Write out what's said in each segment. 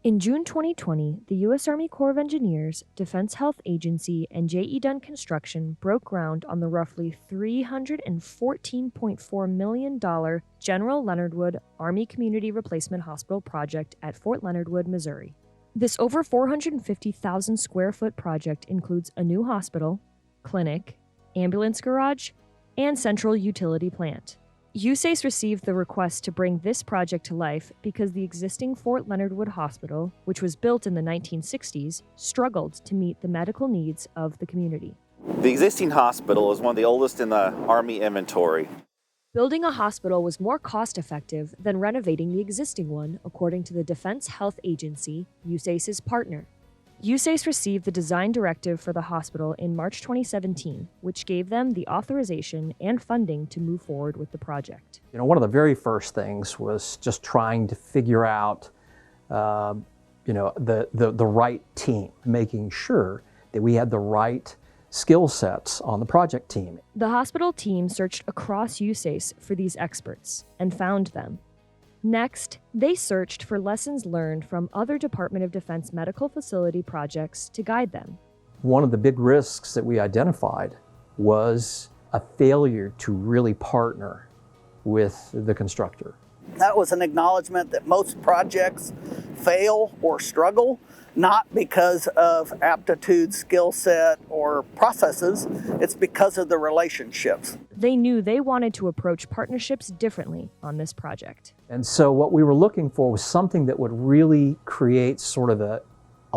In June 2020, the U.S. Army Corps of Engineers, Defense Health Agency, and J.E. Dunn Construction broke ground on the roughly $314.4 million General Leonard Wood Army Community Replacement Hospital project at Fort Leonard Wood, Missouri. This over 450,000 square foot project includes a new hospital, clinic, ambulance garage, and central utility plant. USACE received the request to bring this project to life because the existing Fort Leonard Wood Hospital, which was built in the 1960s, struggled to meet the medical needs of the community. The existing hospital is one of the oldest in the Army inventory. Building a hospital was more cost-effective than renovating the existing one, according to the Defense Health Agency, USACE's partner. USACE received the design directive for the hospital in March 2017, which gave them the authorization and funding to move forward with the project. One of the very first things was just trying to figure out, the right team, making sure that we had the right skill sets on the project team. The hospital team searched across USACE for these experts and found them. Next, they searched for lessons learned from other Department of Defense medical facility projects to guide them. One of the big risks that we identified was a failure to really partner with the constructor. That was an acknowledgement that most projects fail or struggle, not because of aptitude, skill set, or processes. It's because of the relationships. They knew they wanted to approach partnerships differently on this project. And so what we were looking for was something that would really create sort of a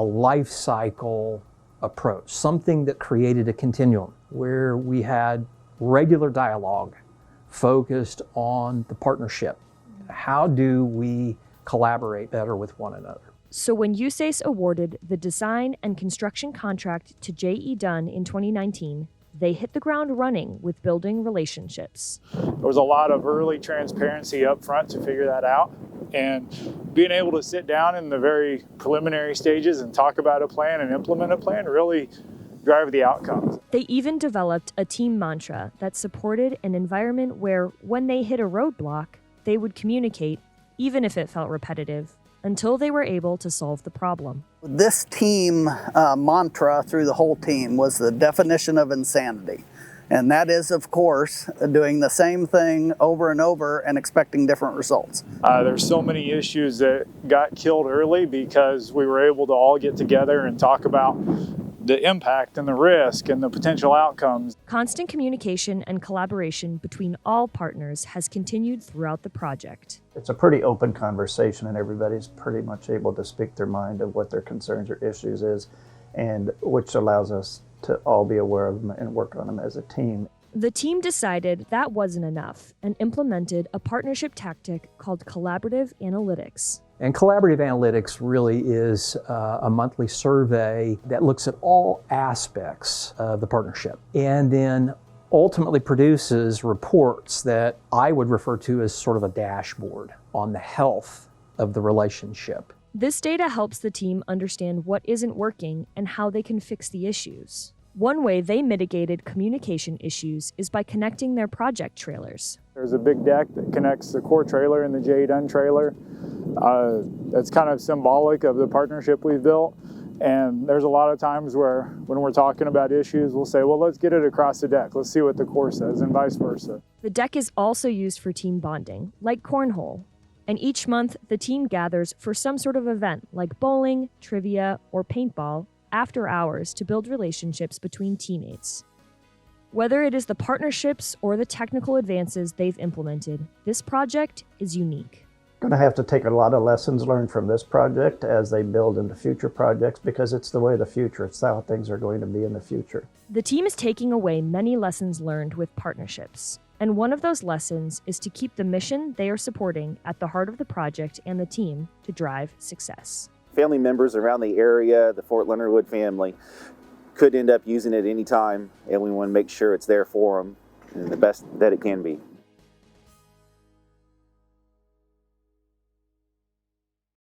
life cycle approach, something that created a continuum where we had regular dialogue focused on the partnership. How do we collaborate better with one another? So when USACE awarded the design and construction contract to J.E. Dunn in 2019, they hit the ground running with building relationships. There was a lot of early transparency up front to figure that out, and being able to sit down in the very preliminary stages and talk about a plan and implement a plan really drive the outcomes. They even developed a team mantra that supported an environment where when they hit a roadblock, they would communicate, even if it felt repetitive, until they were able to solve the problem. This team mantra through the whole team was the definition of insanity. And that is, of course, doing the same thing over and over and expecting different results. There's so many issues that got killed early because we were able to all get together and talk about the impact and the risk and the potential outcomes. Constant communication and collaboration between all partners has continued throughout the project. It's a pretty open conversation and everybody's pretty much able to speak their mind of what their concerns or issues is, and which allows us to all be aware of them and work on them as a team. The team decided that wasn't enough and implemented a partnership tactic called collaborative analytics. And collaborative analytics really is a monthly survey that looks at all aspects of the partnership and then ultimately produces reports that I would refer to as sort of a dashboard on the health of the relationship. This data helps the team understand what isn't working and how they can fix the issues. One way they mitigated communication issues is by connecting their project trailers. There's a big deck that connects the core trailer and the J. Dunn trailer. That's kind of symbolic of the partnership we've built. And there's a lot of times where when we're talking about issues, we'll say, well, let's get it across the deck. Let's see what the core says, and vice versa. The deck is also used for team bonding, like cornhole. And each month, the team gathers for some sort of event, like bowling, trivia, or paintball, after hours to build relationships between teammates. Whether it is the partnerships or the technical advances they've implemented, this project is unique. Going to have to take a lot of lessons learned from this project as they build into future projects, because it's the way of the future. It's how things are going to be in the future. The team is taking away many lessons learned with partnerships. And one of those lessons is to keep the mission they are supporting at the heart of the project and the team to drive success. Family members around the area, the Fort Leonard Wood family, could end up using it any time, and we want to make sure it's there for them in the best that it can be.